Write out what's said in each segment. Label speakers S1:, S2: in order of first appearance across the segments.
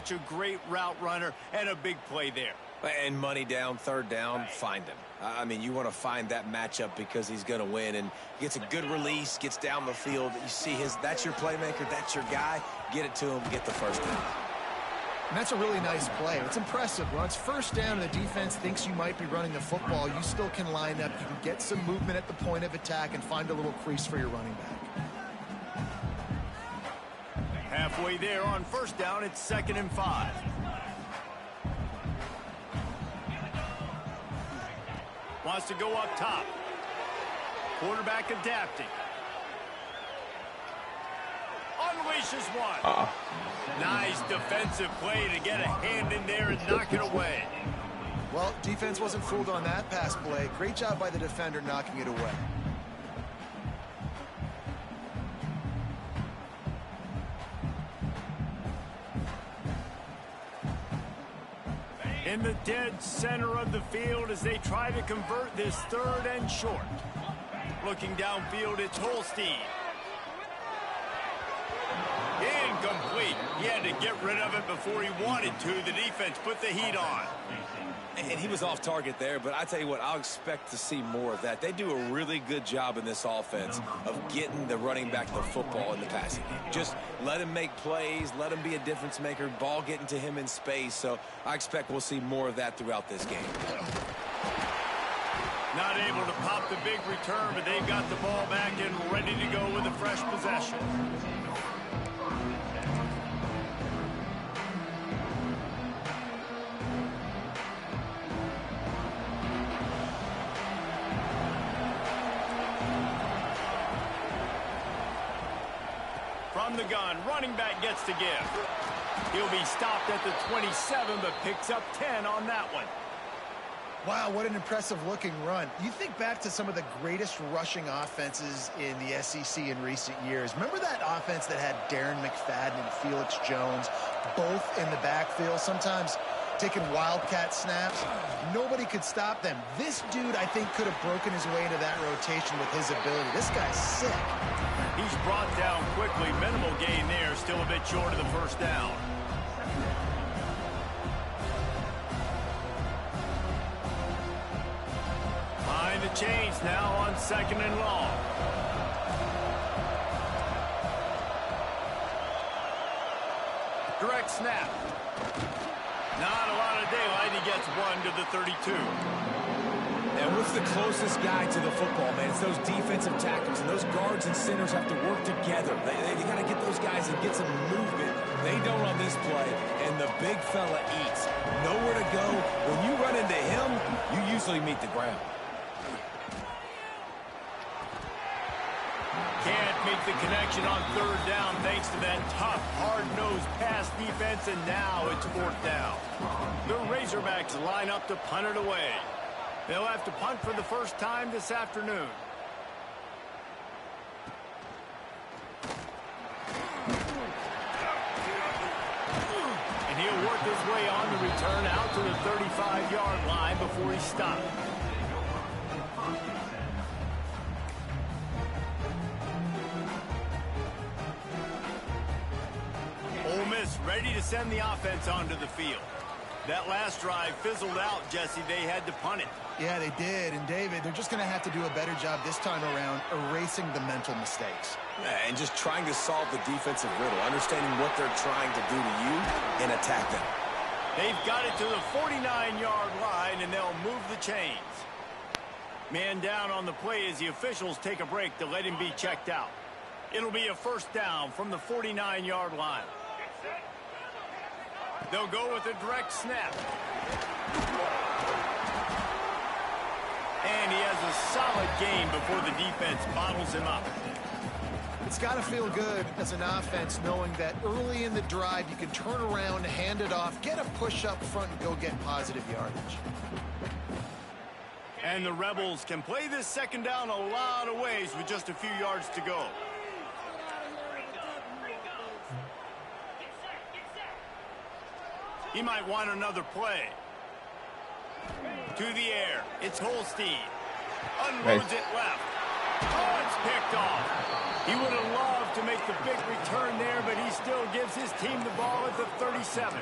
S1: such a great route runner and a big play there.
S2: And money down, third down, find him. I mean, you want to find that matchup because he's going to win, and gets a good release, gets down the field. You see that's your playmaker, that's your guy. Get it to him, get the first down.
S3: And that's a really nice play. It's impressive. When it's first down and the defense thinks you might be running the football, you still can line up. You can get some movement at the point of attack and find a little crease for your running back.
S1: Halfway there on first down, it's 2nd and 5. Wants to go up top. Quarterback adapting. Unleashes one. Nice defensive play to get a hand in there and knock it away.
S3: Well, defense wasn't fooled on that pass play. Great job by the defender knocking it away.
S1: In the dead center of the field as they try to convert this 3rd and short. Looking downfield, it's Holstein. Incomplete. He had to get rid of it before he wanted to. The defense put the heat on.
S2: And he was off target there, but I tell you what, I'll expect to see more of that. They do a really good job in this offense of getting the running back the football in the passing game. Just let him make plays, let him be a difference maker, ball getting to him in space. So I expect we'll see more of that throughout this game.
S1: Not able to pop the big return, but they've got the ball back and ready to go with a fresh possession. From the gun, running back gets to give. He'll be stopped at the 27, but picks up 10 on that one.
S3: Wow, what an impressive-looking run. You think back to some of the greatest rushing offenses in the SEC in recent years. Remember that offense that had Darren McFadden and Felix Jones both in the backfield, sometimes taking wildcat snaps? Nobody could stop them. This dude, I think, could have broken his way into that rotation with his ability. This guy's sick.
S1: He's brought down quickly. Minimal gain there. Still a bit short of the first down. Behind the chains now on 2nd and long. Direct snap. Not a lot of daylight. He gets one to the 32.
S2: And what's the closest guy to the football, man? It's those defensive tackles, and those guards and centers have to work together. They got to get those guys and get some movement. They don't on this play, and the big fella eats. Nowhere to go. When you run into him, you usually meet the ground.
S1: Can't make the connection on 3rd down thanks to that tough, hard-nosed pass defense, and now it's 4th down. The Razorbacks line up to punt it away. They'll have to punt for the first time this afternoon. And he'll work his way on the return out to the 35-yard line before he's stopped. Ole Miss ready to send the offense onto the field. That last drive fizzled out, Jesse. They had to punt it.
S3: Yeah, they did. And, David, they're just going to have to do a better job this time around erasing the mental mistakes.
S2: And just trying to solve the defensive riddle, understanding what they're trying to do to you and attack them.
S1: They've got it to the 49-yard line, and they'll move the chains. Man down on the play as the officials take a break to let him be checked out. It'll be a first down from the 49-yard line. They'll go with a direct snap. And he has a solid gain before the defense bottles him up.
S3: It's got to feel good as an offense knowing that early in the drive you can turn around, hand it off, get a push up front, and go get positive yardage.
S1: And the Rebels can play this 2nd down a lot of ways with just a few yards to go. He might want another play. To the air. It's Holstein. Unloads it left. Oh, it's picked off. He would have loved to make make the big return there, but he still gives his team the ball at the 37.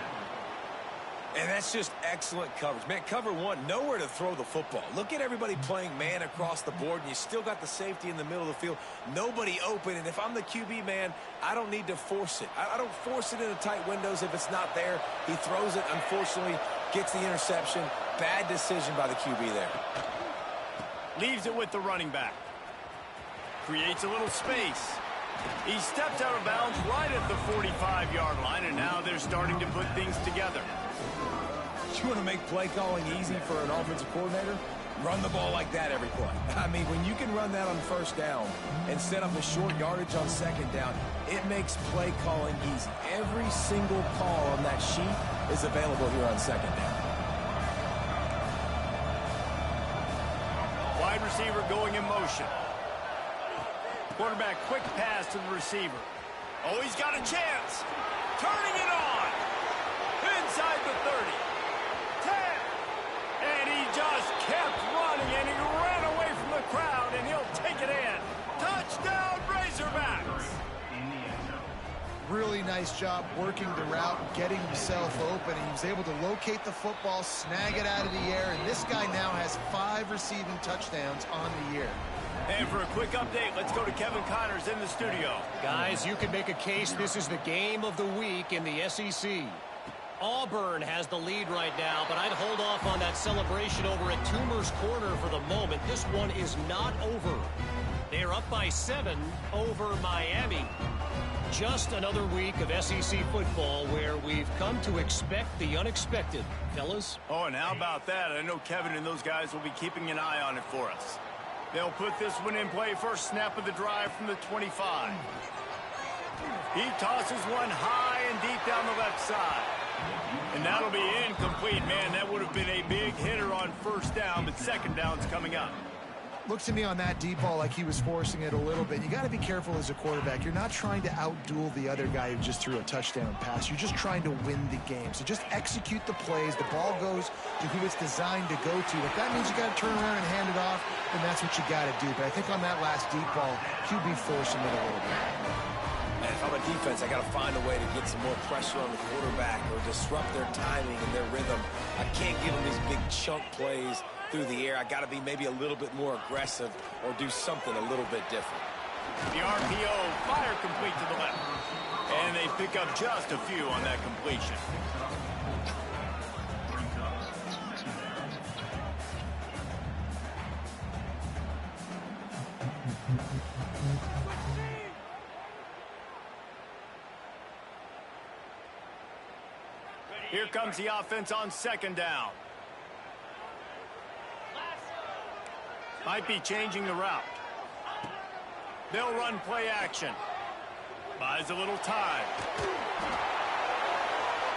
S2: And that's just excellent coverage. Man, cover one, nowhere to throw the football. Look at everybody playing man across the board, and you still got the safety in the middle of the field. Nobody open, and if I'm the QB, man, I don't need to force it. I don't force it into tight windows if it's not there. He throws it, unfortunately, gets the interception. Bad decision by the QB there.
S1: Leaves it with the running back. Creates a little space. He steps out of bounds right at the 45-yard line, and now they're starting to put things together.
S2: You want to make play calling easy for an offensive coordinator? Run the ball like that every play. I mean, when you can run that on first down and set up a short yardage on second down, it makes play calling easy. Every single call on that sheet is available here on second down.
S1: Wide receiver going in motion. Quarterback quick pass to the receiver. Oh, he's got a chance. Turning it on. Inside the 30. 10. And he just kept running, and he ran away from the crowd, and he'll take it in. Touchdown, Razorbacks.
S3: Really nice job working the route, getting himself open. He was able to locate the football, snag it out of the air, and this guy now has 5 receiving touchdowns on the year.
S1: And for a quick update, let's go to Kevin Connors in the studio.
S4: Guys, you can make a case this is the game of the week in the SEC. Auburn has the lead right now, but I'd hold off on that celebration over at Toomer's Corner for the moment. This one is not over. They're up by 7 over Miami. Just another week of SEC football where we've come to expect the unexpected, fellas.
S1: Oh, and how about that? I know Kevin and those guys will be keeping an eye on it for us. They'll put this one in play first snap of the drive from the 25. He tosses one high and deep down the left side. And that'll be incomplete. Man, that would have been a big hitter on first down, but second down's coming up.
S3: Looks to me on that deep ball like he was forcing it a little bit. You got to be careful as a quarterback. You're not trying to outduel the other guy who just threw a touchdown pass. You're just trying to win the game. So just execute the plays. The ball goes to who it's designed to go to. If that means you got to turn around and hand it off, then that's what you got to do. But I think on that last deep ball, QB forcing it a little bit.
S2: And if I'm a defense, I got to find a way to get some more pressure on the quarterback or disrupt their timing and their rhythm. I can't give them these big chunk plays through the air. I got to be maybe a little bit more aggressive or do something a little bit different.
S1: The RPO fire complete to the left. And they pick up just a few on that completion. Here comes the offense on second down. Might be changing the route. They'll run play action. Buys a little time.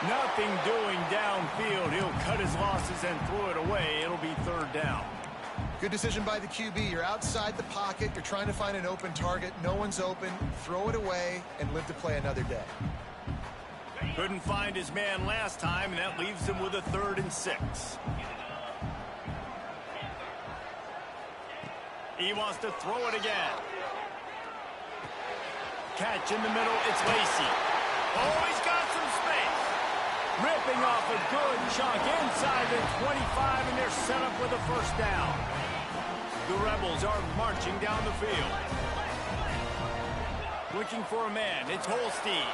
S1: Nothing doing downfield. He'll cut his losses and throw it away. It'll be third down.
S3: Good decision by the QB. You're outside the pocket. You're trying to find an open target. No one's open. Throw it away and live to play another day.
S1: Couldn't find his man last time, and that leaves him with a 3rd and 6. He wants to throw it again. Catch in the middle. It's Lacy. Oh, he's got some space. Ripping off a good chunk inside the 25, and they're set up with a first down. The Rebels are marching down the field. Looking for a man. It's Holstein.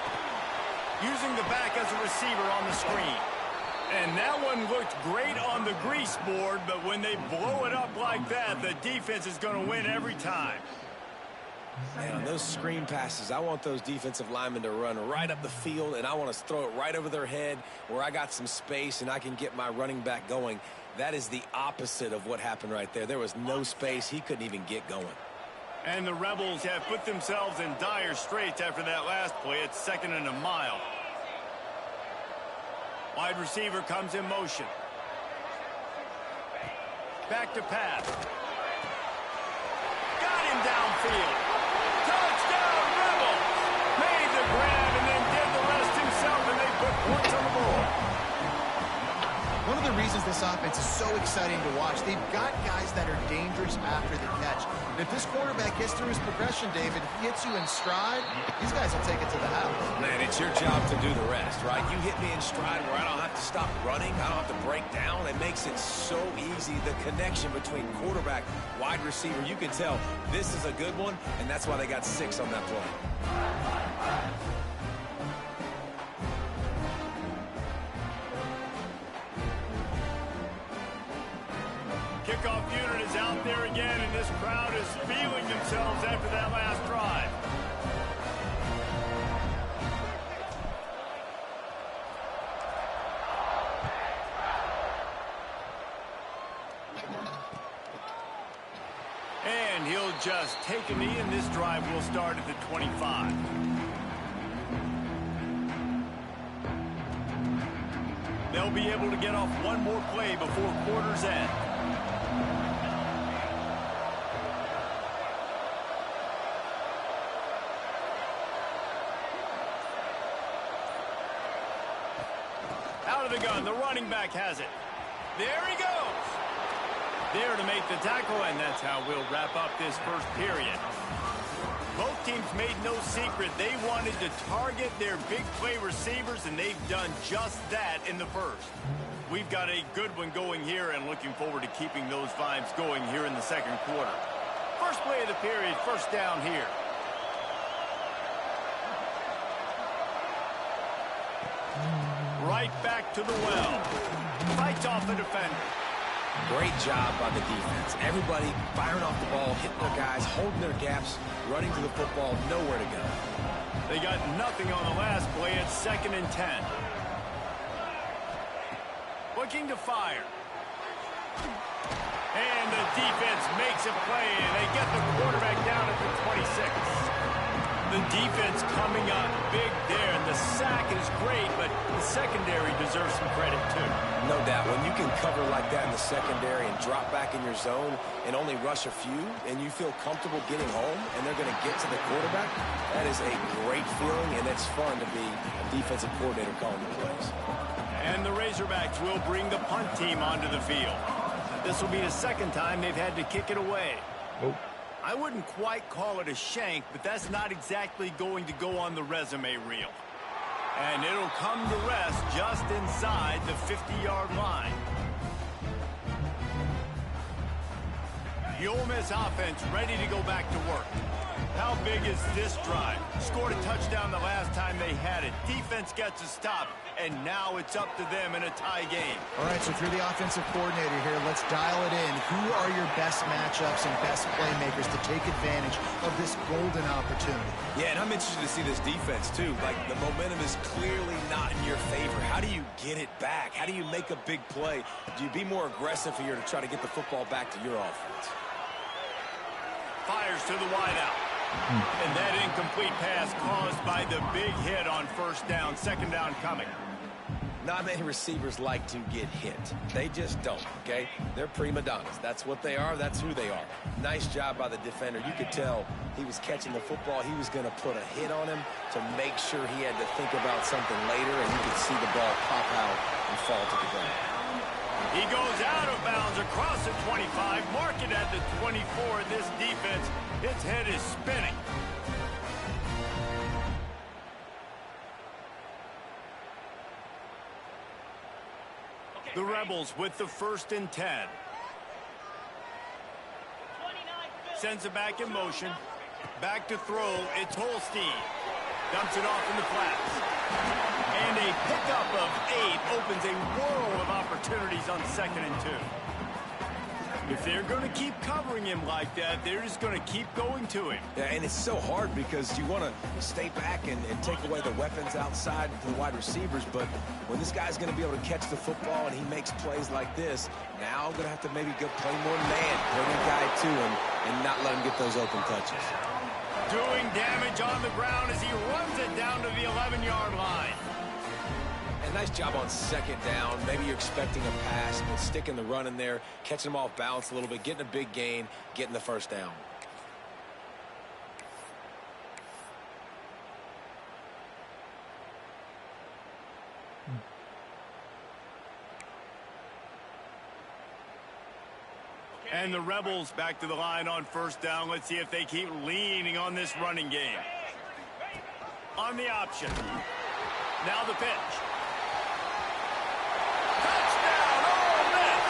S1: Using the back as a receiver on the screen. And that one looked great on the grease board, but when they blow it up like that, the defense is going to win every time.
S2: Man, on those screen passes, I want those defensive linemen to run right up the field, and I want to throw it right over their head where I got some space and I can get my running back going. That is the opposite of what happened right there. There was no space. He couldn't even get going.
S1: And the Rebels have put themselves in dire straits after that last play. It's 2nd and a mile. Wide receiver comes in motion. Back to pass. Got him downfield. Touchdown, Rebels! Made the grab and then did the rest himself, and they put points on the board.
S3: One of the the reasons this offense is so exciting to watch. They've got guys that are dangerous after the catch. And if this quarterback gets through his progression, David, he hits you in stride, these guys will take it to the house.
S2: Man, it's your job to do the rest, right? You hit me in stride where I don't have to stop running. I don't have to break down. It makes it so easy. The connection between quarterback, wide receiver, you can tell this is a good one, and that's why they got 6 on that play.
S1: Kickoff unit is out there again, and this crowd is feeling themselves after that last drive. And he'll just take a knee, and this drive will start at the 25. They'll be able to get off one more play before quarter's end. Out of the gun, the running back has it. There he goes. There to make the tackle, and that's how we'll wrap up this first period. Both teams made no secret they wanted to target their big play receivers, and they've done just that in the first. We've got a good one going here, and looking forward to keeping those vibes going here in the second quarter. First play of the period, first down here. Right back to the well. Fights off the defender.
S2: Great job by the defense. Everybody firing off the ball, hitting their guys, holding their gaps, running to the football, nowhere to go.
S1: They got nothing on the last play. It's 2nd and 10. Looking to fire. And the defense makes a play, and they get the quarterback down at the 26. The defense coming up big there, and the sack is great, but the secondary deserves some credit too.
S2: No doubt. When you can cover like that in the secondary and drop back in your zone and only rush a few, and you feel comfortable getting home, and they're going to get to the quarterback, that is a great feeling, and it's fun to be a defensive coordinator calling the plays.
S1: And the Razorbacks will bring the punt team onto the field. This will be the second time they've had to kick it away.
S2: Oh.
S1: I wouldn't quite call it a shank, but that's not exactly going to go on the resume reel. And it'll come to rest just inside the 50-yard line. The Ole Miss offense ready to go back to work. How big is this drive? Scored a touchdown the last time they had it. Defense gets a stop, and now it's up to them in a tie game.
S3: All right, so if you're the offensive coordinator here, let's dial it in. Who are your best matchups and best playmakers to take advantage of this golden opportunity?
S2: Yeah, and I'm interested to see this defense, too. Like, the momentum is clearly not in your favor. How do you get it back? How do you make a big play? Do you be more aggressive here to try to get the football back to your offense?
S1: Fires to the wideout. And that incomplete pass caused by the big hit on first down. Second down coming.
S2: Not many receivers like to get hit. They just don't, okay? They're prima donnas. That's what they are. That's who they are. Nice job by the defender. You could tell he was catching the football. He was going to put a hit on him to make sure he had to think about something later, and you could see the ball pop out and fall to the ground.
S1: He goes out of bounds across the 25, mark it at the 24. This defense, its head is spinning. The Rebels with the 1st and 10. Sends it back in motion. Back to throw. It's Holstein. Dumps it off in the flats. And a pickup of 8 opens a world of opportunities on 2nd and 2. If they're going to keep covering him like that, they're just going to keep going to him.
S2: Yeah, and it's so hard because you want to stay back and take away the weapons outside to the wide receivers, but when this guy's going to be able to catch the football and he makes plays like this, now I'm going to have to maybe go play more man, bring a guy to him, and not let him get those open touches.
S1: Doing damage on the ground as he runs it down to the 11-yard line.
S2: And nice job on 2nd down. Maybe you're expecting a pass, but sticking the run in there, catching them off balance a little bit, getting a big gain, getting the first down.
S1: And the Rebels back to the line on first down. Let's see if they keep leaning on this running game. On the option. Now the pitch. Touchdown, Ole Miss!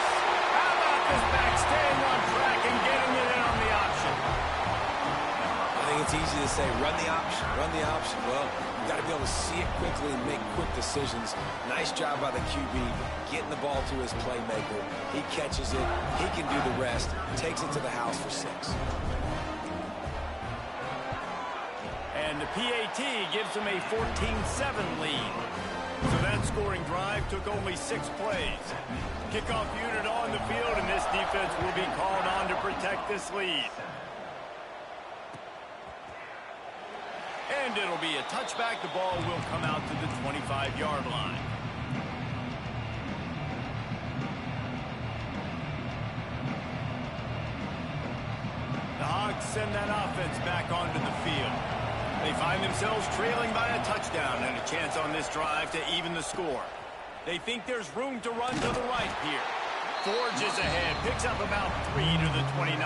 S1: How about this back staying on track and getting it in on the option?
S2: I think it's easy to say, run the option, run the option. Well, you've got to be able to see it quickly and make quick decisions. Nice job by the QB, getting the ball to his playmaker. He catches it. He can do the rest. Takes it to the house for 6.
S1: And the PAT gives them a 14-7 lead. So that scoring drive took only 6 plays. Kickoff unit on the field, and this defense will be called on to protect this lead. And it'll be a touchback. The ball will come out to the 25-yard line. The Hogs send that offense back onto the field. They find themselves trailing by a touchdown and a chance on this drive to even the score. They think there's room to run to the right here. Forges ahead, picks up about 3 to the 29.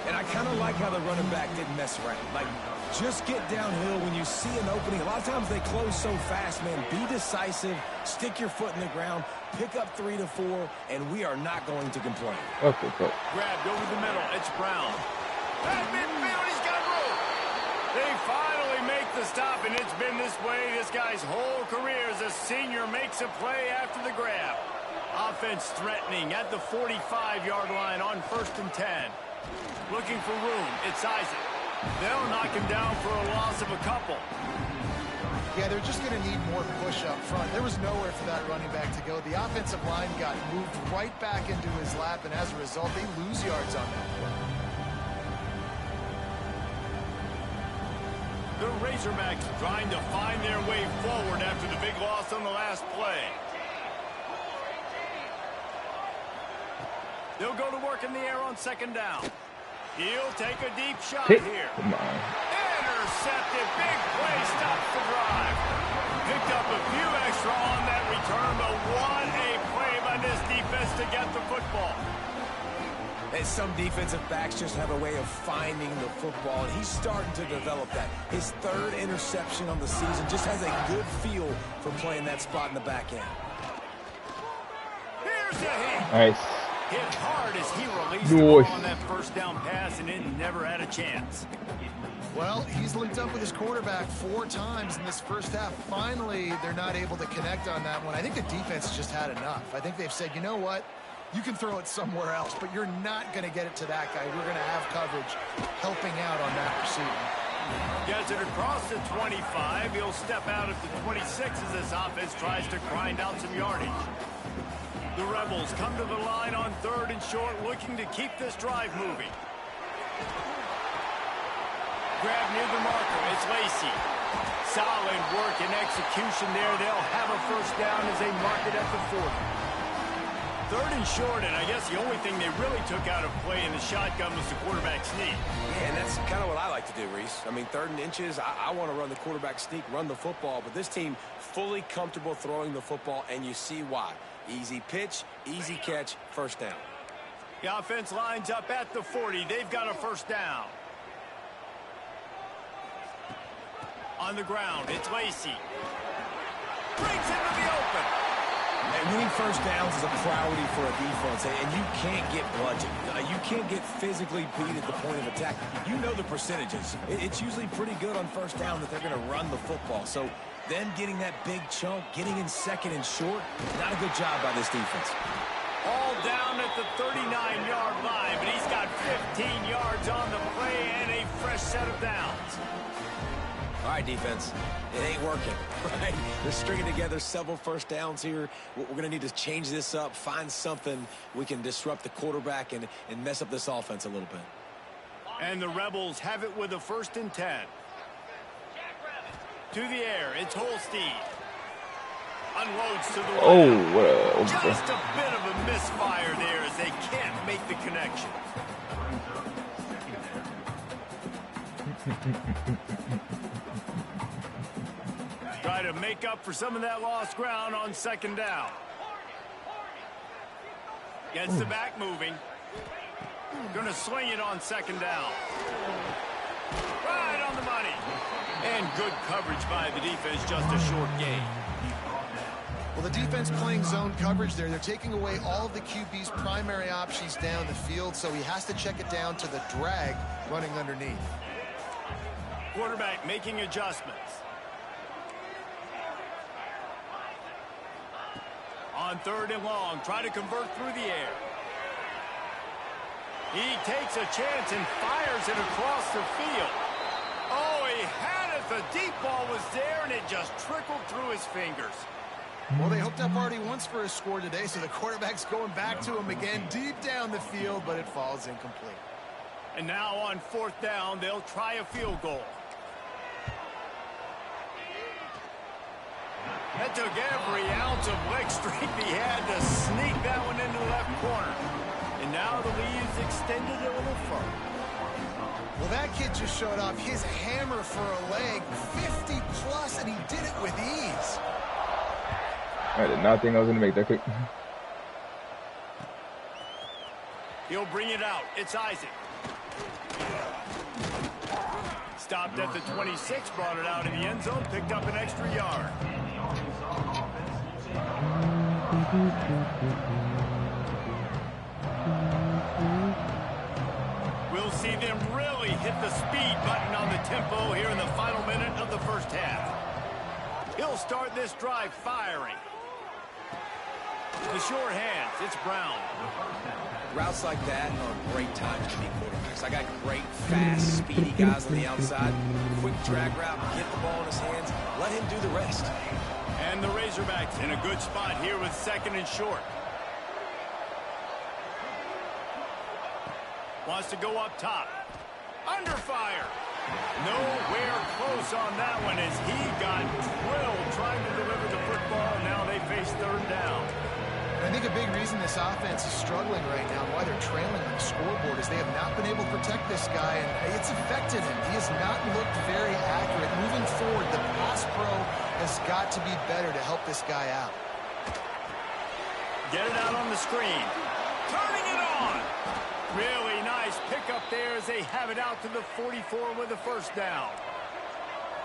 S2: And I kind of like how the running back didn't mess around. Like, just get downhill when you see an opening. A lot of times they close so fast, man. Be decisive, stick your foot in the ground, pick up 3 to 4, and we are not going to complain.
S5: Okay, cool.
S1: Grabbed over the middle, it's Brown. At midfield, he's got room. They finally make the stop, and it's been this way this guy's whole career as a senior makes a play after the grab. Offense threatening at the 45-yard line on 1st and 10. Looking for room. It's Isaac. They'll knock him down for a loss of a couple.
S3: Yeah, they're just going to need more push up front. There was nowhere for that running back to go. The offensive line got moved right back into his lap, and as a result, they lose yards on that play.
S1: The Razorbacks trying to find their way forward after the big loss on the last play. They'll go to work in the air on 2nd down. He'll take a deep shot here.
S5: Come on.
S1: Intercepted. Big play. Stops the drive. Picked up a few extra on that return, but what a play by this defense to get the football.
S2: And some defensive backs just have a way of finding the football, and he's starting to develop that. His 3rd interception on the season, just has a good feel for playing that spot in the back end.
S1: Here's the hit.
S5: Nice.
S1: Hit hard as he released the ball on that 1st down pass, and it never had a chance.
S3: Well, he's linked up with his quarterback 4 times in this first half. Finally, they're not able to connect on that one. I think the defense just had enough. I think they've said, you know what? You can throw it somewhere else, but you're not going to get it to that guy. We're going to have coverage helping out on that receiver.
S1: Gets it across the 25. He'll step out at the 26 as this offense tries to grind out some yardage. The Rebels come to the line on 3rd and short, looking to keep this drive moving. Grab near the marker. It's Lacey. Solid work and execution there. They'll have a 1st down as they mark it at the 40. 3rd and short, and I guess the only thing they really took out of play in the shotgun was the quarterback sneak.
S2: Yeah, and that's kind of what I like to do, Reese. I mean, 3rd and inches, I want to run the quarterback sneak, run the football, but this team fully comfortable throwing the football, and you see why. Easy pitch, easy catch, 1st down.
S1: The offense lines up at the 40. They've got a 1st down. On the ground, it's Lacey. Breaks into the open.
S2: And winning 1st downs is a priority for a defense, and you can't get bludgeoned. You can't get physically beat at the point of attack. You know the percentages. It's usually pretty good on 1st down that they're going to run the football. So them getting that big chunk, getting in 2nd and short, not a good job by this defense.
S1: All down at the 39-yard line, but he's got 15 yards on the play and a fresh set of downs.
S2: All right, defense, it ain't working, right? They're stringing together several 1st downs here. We're going to need to change this up, find something we can disrupt the quarterback and mess up this offense a little bit.
S1: And the Rebels have it with a 1st and 10. To the air, it's Holstein. Unloads to the right.
S5: Oh, what a...
S1: Just a bit of a misfire there as they can't make the connection. Try to make up for some of that lost ground on 2nd down. Gets the back moving. Gonna swing it on second down. Right on the money. And good coverage by the defense, just a short gain.
S3: Well, the defense playing zone coverage there. They're taking away all of the QB's primary options down the field, so he has to check it down to the drag running underneath.
S1: Quarterback making adjustments. On third and long, try to convert through the air. He takes a chance and fires it across the field. Oh, he had it. The deep ball was there, and it just trickled through his fingers.
S3: Well, they hooked up already once for a score today, so the quarterback's going back to him again deep down the field, but it falls incomplete.
S1: And now on fourth down, they'll try a field goal. That took every ounce of leg strength he had to sneak that one into the left corner. And now the lead is extended a little further.
S3: Well, that kid just showed off his hammer for a leg, 50 plus, and he did it with ease.
S5: I did not think I was going to make that quick.
S1: He'll bring it out. It's Isaac. Stopped at the 26, brought it out in the end zone, picked up an extra yard. We'll see them really hit the speed button on the tempo here in the final minute of the first half. He'll start this drive firing. The short hands, it's Brown.
S2: Routes like that are great times to be quarterbacks. I got great, fast, speedy guys on the outside. Quick drag route, get the ball in his hands, let him do the rest.
S1: And the Razorbacks in a good spot here with second and short. Wants to go up top. Under fire. Nowhere close on that one as he got drilled trying to deliver the football. Now they face third down.
S3: I think a big reason this offense is struggling right now and why they're trailing on the scoreboard is they have not been able to protect this guy, and it's affected him. He has not looked very accurate. Moving forward, the pass pro has got to be better to help this guy out.
S1: Get it out on the screen. Turning it on. Really nice pickup there as they have it out to the 44 with a first down.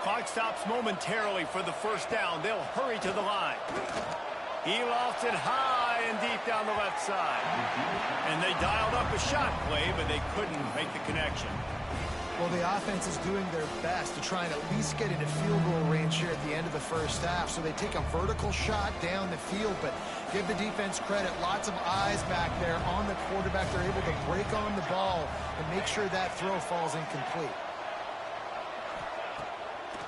S1: Clock stops momentarily for the first down. They'll hurry to the line. He lofts it high and deep down the left side. And they dialed up a shot play, but they couldn't make the connection.
S3: Well, the offense is doing their best to try and at least get into field goal range here at the end of the first half. So they take a vertical shot down the field, but give the defense credit. Lots of eyes back there on the quarterback. They're able to break on the ball and make sure that throw falls incomplete.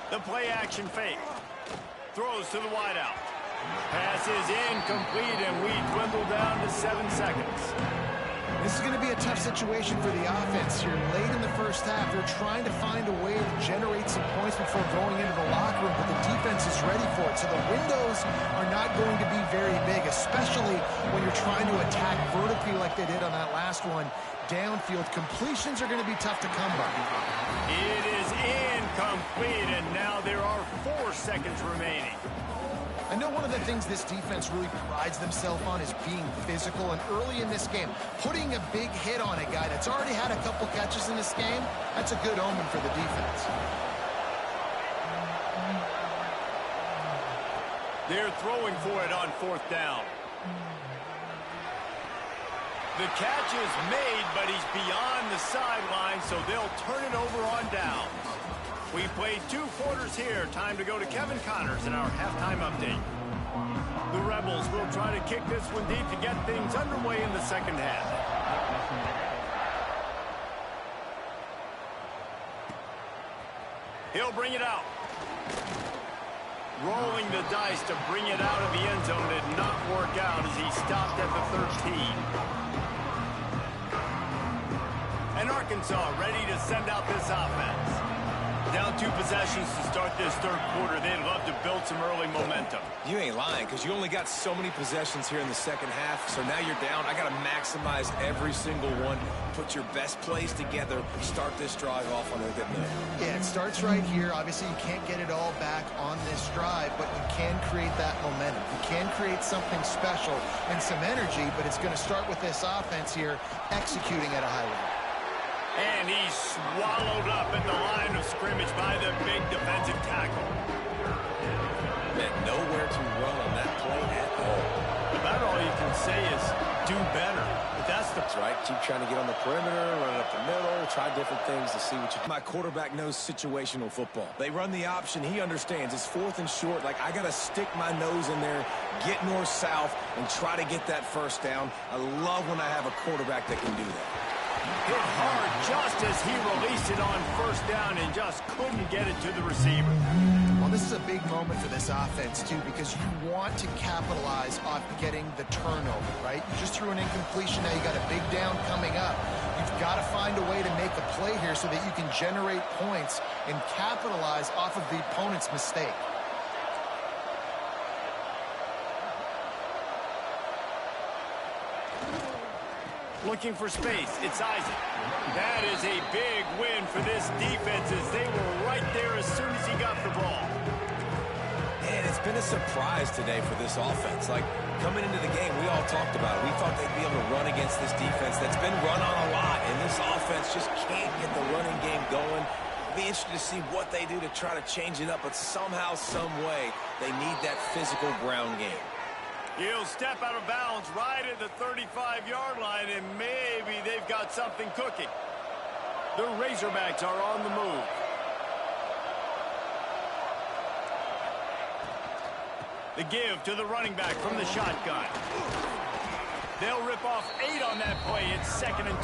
S1: The play action fake. Throws to the wideout. Pass is incomplete, and we dwindle down to 7 seconds.
S3: This is going to be a tough situation for the offense here. Late in the first half, they're trying to find a way to generate some points before going into the locker room, but the defense is ready for it. So the windows are not going to be very big, especially when you're trying to attack vertically like they did on that last one. Downfield completions are going to be tough to come by.
S1: It is incomplete, and now there are 4 seconds remaining.
S3: I know one of the things this defense really prides themselves on is being physical, and early in this game, putting a big hit on a guy that's already had a couple catches in this game, that's a good omen for the defense.
S1: They're throwing for it on fourth down. The catch is made, but he's beyond the sideline, so they'll turn it over on downs. We played 2 quarters here. Time to go to Kevin Connors in our halftime update. The Rebels will try to kick this one deep to get things underway in the second half. He'll bring it out. Rolling the dice to bring it out of the end zone did not work out as he stopped at the 13. And Arkansas ready to send out this offense. Down 2 possessions to start this third quarter. They'd love to build some early momentum.
S2: You ain't lying, because you only got so many possessions here in the second half, so now you're down. I got to maximize every single one, put your best plays together, start this drive off on a good note.
S3: Yeah, it starts right here. Obviously, you can't get it all back on this drive, but you can create that momentum. You can create something special and some energy, but it's going to start with this offense here executing at a high level.
S1: And he's swallowed up at the line of scrimmage by the big defensive tackle.
S2: And nowhere to run on that play at all.
S1: About all you can say is do better. But that's
S2: right. Keep trying to get on the perimeter, run it up the middle, try different things to see what you do. My quarterback knows situational football. They run the option. He understands. It's 4th and short. Like, I got to stick my nose in there, get north-south, and try to get that first down. I love when I have a quarterback that can do that.
S1: hit hard just as he released it on first down and just couldn't get it to the receiver.
S3: Well, this is a big moment for this offense, too, because you want to capitalize off getting the turnover, right? You just threw an incompletion. Now you got a big down coming up. You've got to find a way to make a play here so that you can generate points and capitalize off of the opponent's mistake.
S1: Looking for space, it's Isaac. That is a big win for this defense as they were right there as soon as he got the ball.
S2: And it's been a surprise today for this offense. Like, coming into the game, we all talked about it. We thought they'd be able to run against this defense that's been run on a lot, and this offense just can't get the running game going. Be interested to see what they do to try to change it up, but somehow, some way, they need that physical ground game.
S1: He'll step out of bounds right at the 35-yard line, and maybe they've got something cooking. The Razorbacks are on the move. The give to the running back from the shotgun. They'll rip off 8 on that play. It's 2nd and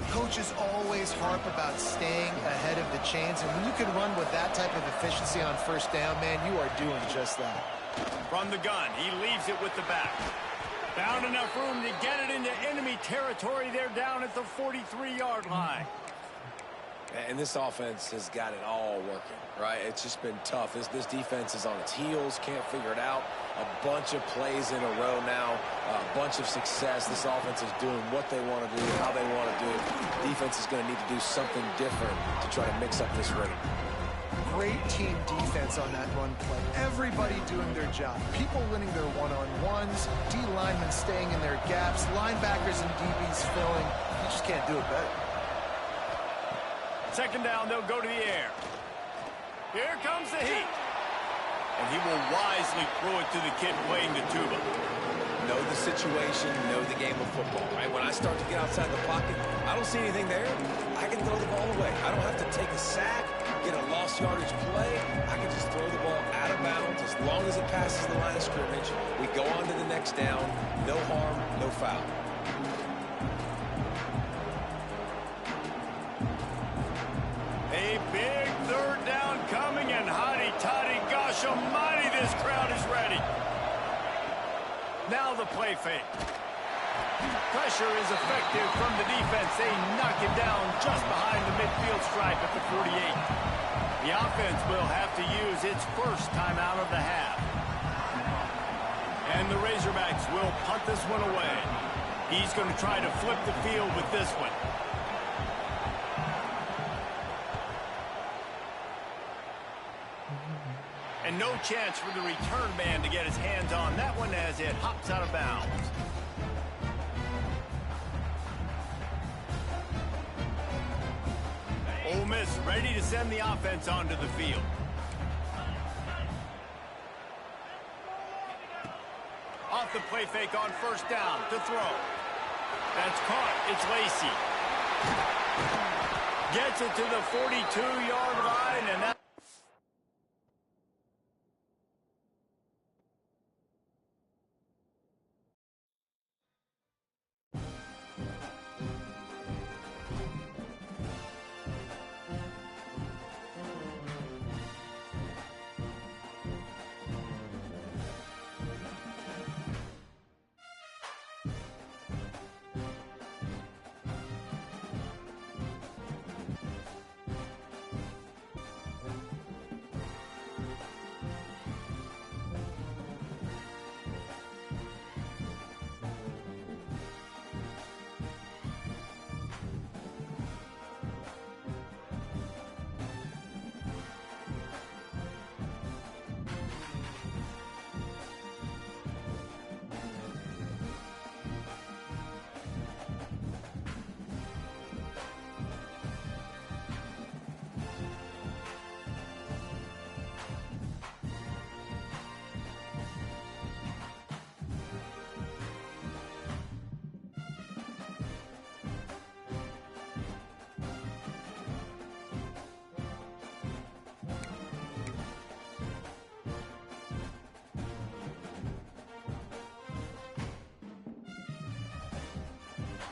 S1: 2.
S3: Coaches always harp about staying ahead of the chains, and when you can run with that type of efficiency on first down, man, you are doing just that.
S1: From the gun, he leaves it with the back. Found enough room to get it into enemy territory. They're down at the 43-yard line.
S2: And this offense has got it all working, right? It's just been tough. This defense is on its heels, can't figure it out. A bunch of plays in a row now, a bunch of success. This offense is doing what they want to do, how they want to do it. Defense is going to need to do something different to try to mix up this rhythm.
S3: Great team defense on that run play. Everybody doing their job. People winning their one-on-ones, D linemen staying in their gaps, linebackers and DBs filling. You just can't do it better.
S1: 2nd down, they'll go to the air. Here comes the heat. And he will wisely throw it to the kid playing the tuba.
S2: Know the situation, know the game of football, right? When I start to get outside the pocket, I don't see anything there. I can throw the ball away. I don't have to take a sack, get a lost yardage play. I can just throw the ball out of bounds as long as it passes the line of scrimmage. We go on to the next down. No harm, no foul.
S1: A big 3rd down coming, and hotty toddy, gosh almighty, this crowd is ready. Now the play fake. Pressure is effective from the defense. They knock him down just behind the midfield stripe at the 48. The offense will have to use its first timeout of the half. And the Razorbacks will punt this one away. He's going to try to flip the field with this one. And no chance for the return man to get his hands on that one as it hops out of bounds. Ole Miss ready to send the offense onto the field. Off the play fake on 1st down to throw. That's caught. It's Lacy. Gets it to the 42-yard line, and that